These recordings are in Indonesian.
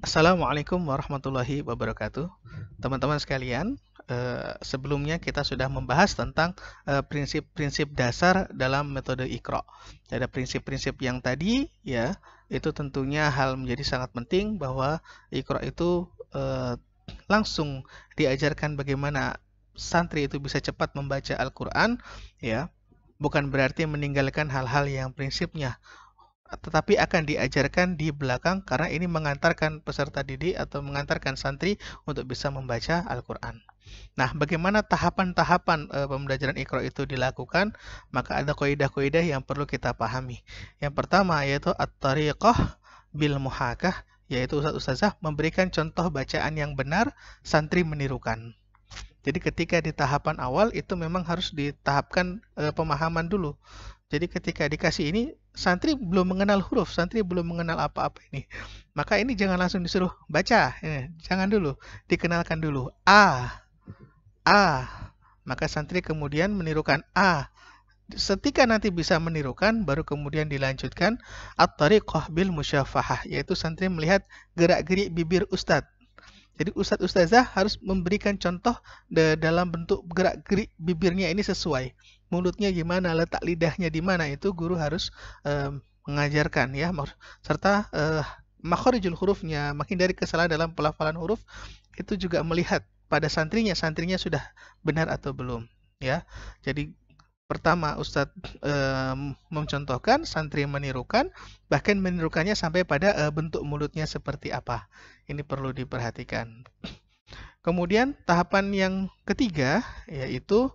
Assalamualaikum warahmatullahi wabarakatuh. Teman-teman sekalian, sebelumnya kita sudah membahas tentang prinsip-prinsip dasar dalam metode Iqra. Ada prinsip-prinsip yang tadi, ya, itu tentunya hal menjadi sangat penting bahwa Iqra itu langsung diajarkan bagaimana santri itu bisa cepat membaca Al-Quran, ya, bukan berarti meninggalkan hal-hal yang prinsipnya, tetapi akan diajarkan di belakang karena ini mengantarkan peserta didik atau mengantarkan santri untuk bisa membaca Al-Quran. Nah, bagaimana tahapan-tahapan pembelajaran Iqra itu dilakukan? Maka ada kaidah-kaidah yang perlu kita pahami. Yang pertama yaitu at-tariqah bil muhakah, yaitu ustaz-ustazah memberikan contoh bacaan yang benar, santri menirukan. Jadi ketika di tahapan awal itu memang harus ditahapkan pemahaman dulu. Jadi ketika dikasih ini, santri belum mengenal huruf, santri belum mengenal apa-apa ini. Maka ini jangan langsung disuruh baca, jangan dulu, dikenalkan dulu. A. Maka santri kemudian menirukan A. Setika nanti bisa menirukan, baru kemudian dilanjutkan at-tariqah bil musyafahah, yaitu santri melihat gerak-gerik bibir ustadz. Jadi ustadz-ustazah harus memberikan contoh dalam bentuk gerak-gerik bibirnya ini sesuai. Mulutnya gimana, letak lidahnya di mana, itu guru harus mengajarkan, ya, serta makharijul hurufnya, menghindari kesalahan dalam pelafalan huruf, itu juga melihat pada santrinya sudah benar atau belum, ya. Jadi pertama Ustadz mencontohkan, santri menirukan, bahkan menirukannya sampai pada bentuk mulutnya seperti apa. Ini perlu diperhatikan. Kemudian tahapan yang ketiga yaitu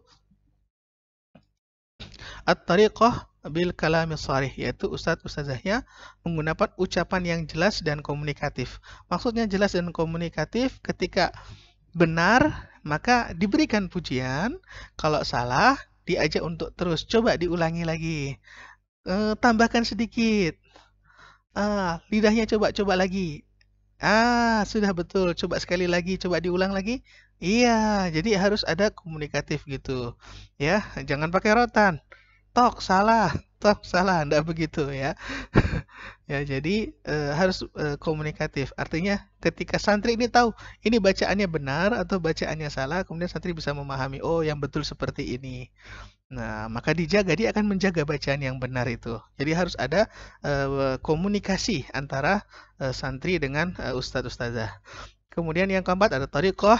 at-tariqah bil kalami sharih, yaitu ustadz-ustazahnya menggunakan ucapan yang jelas dan komunikatif. Maksudnya jelas dan komunikatif, ketika benar maka diberikan pujian, kalau salah diajak untuk terus coba diulangi lagi, tambahkan sedikit, lidahnya coba lagi, sudah betul, coba sekali lagi, coba diulang lagi. Iya, jadi harus ada komunikatif gitu, ya, jangan pakai rotan, tok salah, enggak begitu, ya. Ya, jadi harus komunikatif. Artinya ketika santri ini tahu ini bacaannya benar atau bacaannya salah, kemudian santri bisa memahami, oh yang betul seperti ini. Nah, maka dijaga, dia akan menjaga bacaan yang benar itu. Jadi harus ada komunikasi antara santri dengan ustadz-ustazah. Kemudian yang keempat ada tariqah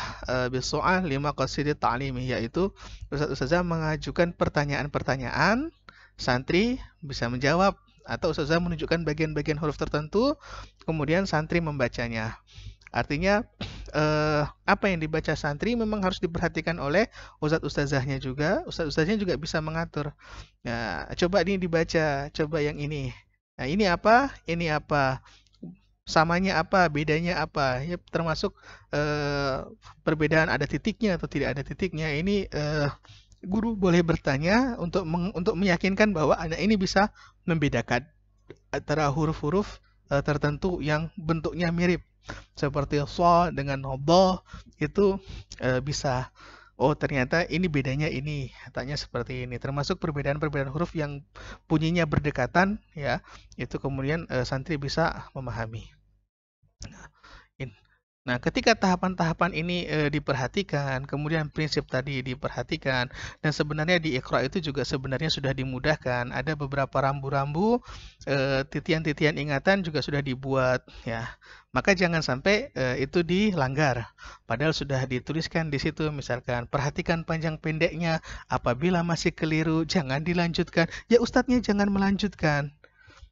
bisu'al lima qasidit ta'limi, yaitu ustadz-ustazah mengajukan pertanyaan-pertanyaan, santri bisa menjawab, atau ustazah menunjukkan bagian-bagian huruf tertentu, kemudian santri membacanya. Artinya apa yang dibaca santri memang harus diperhatikan oleh ustadz-ustazahnya juga. Ustadz-ustazahnya juga bisa mengatur. Nah, coba ini dibaca, coba yang ini. Nah, ini apa? Ini apa? Samanya apa? Bedanya apa? Ya, termasuk perbedaan ada titiknya atau tidak ada titiknya. Ini guru boleh bertanya untuk meyakinkan bahwa anak ini bisa membedakan antara huruf-huruf tertentu yang bentuknya mirip, seperti so dengan dha, itu bisa, oh ternyata ini bedanya ini, tanya seperti ini. Termasuk perbedaan-perbedaan huruf yang bunyinya berdekatan, ya, itu kemudian santri bisa memahami. Nah, ketika tahapan-tahapan ini diperhatikan, kemudian prinsip tadi diperhatikan, dan sebenarnya di Iqra itu juga sebenarnya sudah dimudahkan. Ada beberapa rambu-rambu, titian-titian ingatan juga sudah dibuat, ya. Maka jangan sampai itu dilanggar. Padahal sudah dituliskan di situ, misalkan perhatikan panjang pendeknya, apabila masih keliru jangan dilanjutkan. Ya, ustadznya jangan melanjutkan.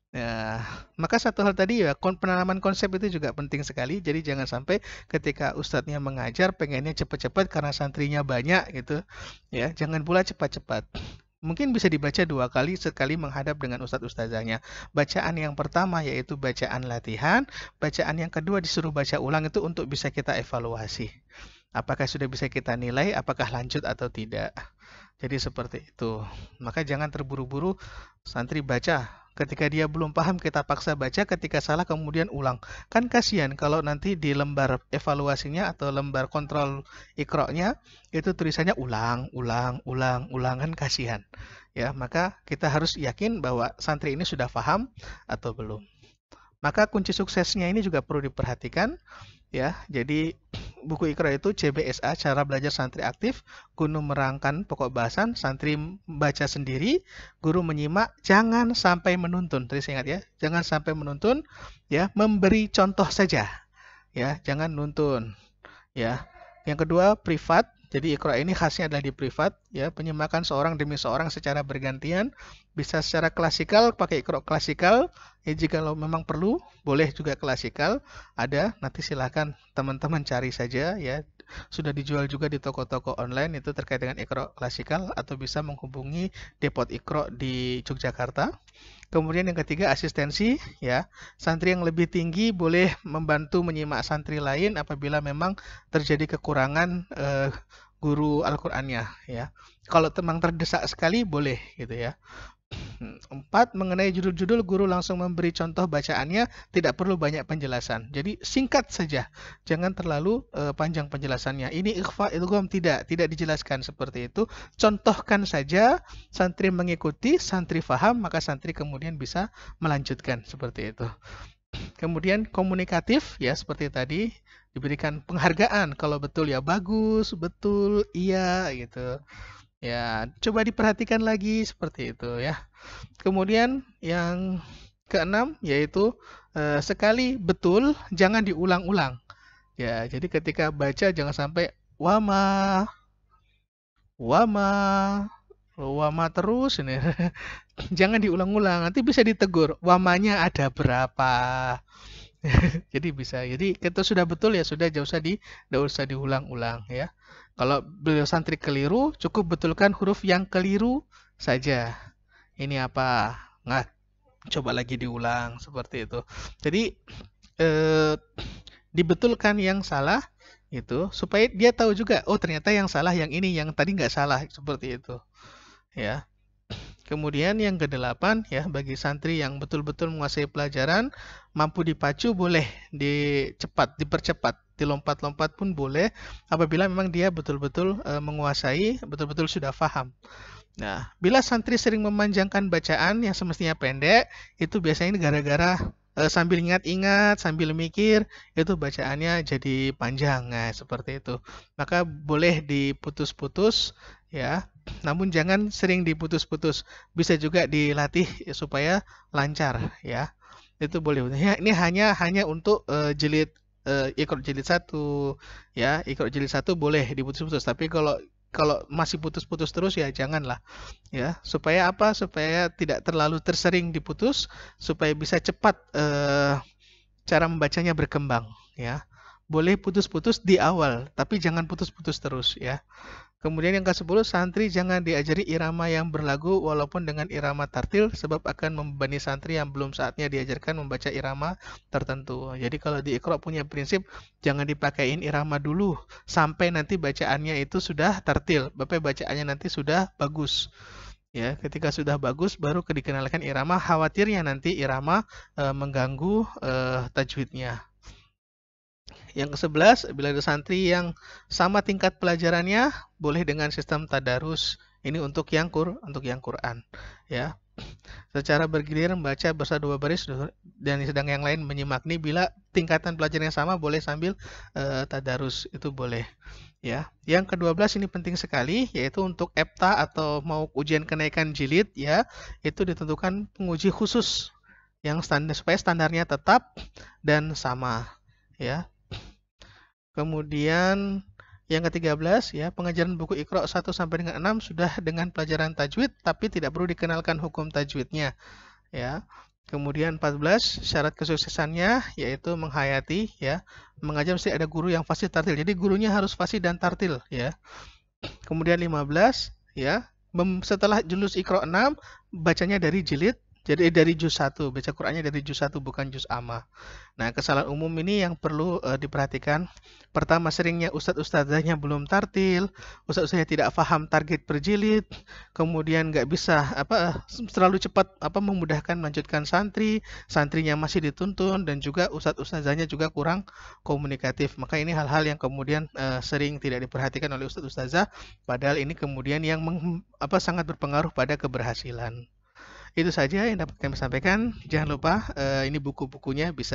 Ya, maka satu hal tadi, ya, penanaman konsep itu juga penting sekali. Jadi jangan sampai ketika ustadznya mengajar pengennya cepat-cepat karena santrinya banyak gitu, ya. Jangan pula cepat-cepat. Mungkin bisa dibaca 2 kali, sekali menghadap dengan ustadz-ustazahnya. Bacaan yang pertama yaitu bacaan latihan, bacaan yang kedua disuruh baca ulang itu untuk bisa kita evaluasi. Apakah sudah bisa kita nilai, apakah lanjut atau tidak. Jadi seperti itu. Maka jangan terburu-buru santri baca. Ketika dia belum paham kita paksa baca, ketika salah kemudian ulang. Kan kasihan kalau nanti di lembar evaluasinya atau lembar kontrol Iqra-nya itu tulisannya ulang, kan kasihan. Ya, maka kita harus yakin bahwa santri ini sudah paham atau belum. Maka kunci suksesnya ini juga perlu diperhatikan ya. Jadi buku Iqra itu CBSA, cara belajar santri aktif, guru merangkan pokok bahasan, santri baca sendiri, guru menyimak, jangan sampai menuntun. Tadi saya ingat ya, jangan sampai menuntun ya, memberi contoh saja ya, jangan nuntun ya. Yang kedua, privat. Jadi Iqra ini khasnya adalah di privat ya, penyemakan seorang demi seorang secara bergantian, bisa secara klasikal pakai Iqra klasikal ya, jika memang perlu boleh juga klasikal, ada, nanti silahkan teman-teman cari saja ya, sudah dijual juga di toko-toko online itu terkait dengan Iqra klasikal, atau bisa menghubungi Depot Iqra di Yogyakarta. Kemudian yang ketiga, asistensi ya. Santri yang lebih tinggi boleh membantu menyimak santri lain apabila memang terjadi kekurangan guru Al-Qur'annya ya. Kalau memang terdesak sekali boleh gitu ya. 4. Mengenai judul-judul, guru langsung memberi contoh bacaannya, tidak perlu banyak penjelasan. Jadi singkat saja, jangan terlalu panjang penjelasannya. Ini ikhfa, idgham, tidak dijelaskan seperti itu. Contohkan saja, santri mengikuti, santri faham, maka santri kemudian bisa melanjutkan seperti itu. Kemudian komunikatif ya, seperti tadi, diberikan penghargaan kalau betul ya bagus, betul, iya gitu. Ya, coba diperhatikan lagi seperti itu ya. Kemudian yang keenam yaitu sekali betul jangan diulang-ulang. Ya, jadi ketika baca jangan sampai wama terus ini. Jangan diulang-ulang, nanti bisa ditegur. Wamanya ada berapa? Jadi bisa. Jadi kita sudah betul ya sudah, enggak usah diulang-ulang ya. Kalau beliau santri keliru, cukup betulkan huruf yang keliru saja. Ini apa? Nah, coba lagi diulang seperti itu. Jadi dibetulkan yang salah itu supaya dia tahu juga, oh ternyata yang salah yang ini, yang tadi nggak salah, seperti itu. Ya. Kemudian yang ke-8 ya, bagi santri yang betul-betul menguasai pelajaran, mampu dipacu boleh dipercepat, dilompat-lompat pun boleh apabila memang dia betul-betul menguasai, betul-betul sudah paham. Nah, bila santri sering memanjangkan bacaan yang semestinya pendek, itu biasanya gara-gara sambil ingat-ingat, sambil mikir, itu bacaannya jadi panjang. Nah, seperti itu. Maka boleh diputus-putus ya. Namun jangan sering diputus-putus. Bisa juga dilatih supaya lancar ya. Itu boleh. Ini hanya untuk jilid Iqra jilid 1 ya. Iqra jilid 1 boleh diputus-putus, tapi kalau masih putus-putus terus ya janganlah ya. Supaya apa? Supaya tidak terlalu tersering diputus, supaya bisa cepat cara membacanya berkembang ya. Boleh putus-putus di awal, tapi jangan putus-putus terus ya. Kemudian yang ke-10, santri jangan diajari irama yang berlagu walaupun dengan irama tartil, sebab akan membebani santri yang belum saatnya diajarkan membaca irama tertentu. Jadi kalau di Iqra punya prinsip, jangan dipakein irama dulu sampai nanti bacaannya itu sudah tartil, bacaannya nanti sudah bagus. Ya, ketika sudah bagus baru dikenalkan irama, khawatirnya nanti irama mengganggu tajwidnya. Yang ke-11, bila ada santri yang sama tingkat pelajarannya, boleh dengan sistem tadarus. Ini untuk yang Quran, ya. Secara bergilir membaca bersama 2 baris dan sedang yang lain menyimak. Nih bila tingkatan pelajaran yang sama boleh sambil tadarus, itu boleh. Ya. Yang ke-12 ini penting sekali, yaitu untuk EPTA atau mau ujian kenaikan jilid, ya, itu ditentukan penguji khusus yang standar supaya standarnya tetap dan sama, ya. Kemudian yang ke-13 ya, pengajaran buku Iqra 1 sampai dengan 6 sudah dengan pelajaran tajwid tapi tidak perlu dikenalkan hukum tajwidnya ya. Kemudian 14 syarat kesuksesannya yaitu menghayati ya. Mengajar mesti ada guru yang fasih tartil. Jadi gurunya harus fasih dan tartil ya. Kemudian 15 ya, setelah juz Iqra 6 bacanya dari jilid. Jadi dari juz 1, baca Qur'annya dari juz 1 bukan juz amma. Nah, kesalahan umum ini yang perlu diperhatikan. Pertama, seringnya ustadz-ustadzahnya belum tartil, ustadz-ustadznya tidak paham target per jilid, kemudian nggak bisa terlalu cepat memudahkan melanjutkan santri, santrinya masih dituntun, dan juga ustadz-ustadzahnya juga kurang komunikatif. Maka ini hal-hal yang kemudian sering tidak diperhatikan oleh ustadz-ustadzah, padahal ini kemudian yang sangat berpengaruh pada keberhasilan. Itu saja yang dapat kami sampaikan. Jangan lupa ini buku-bukunya bisa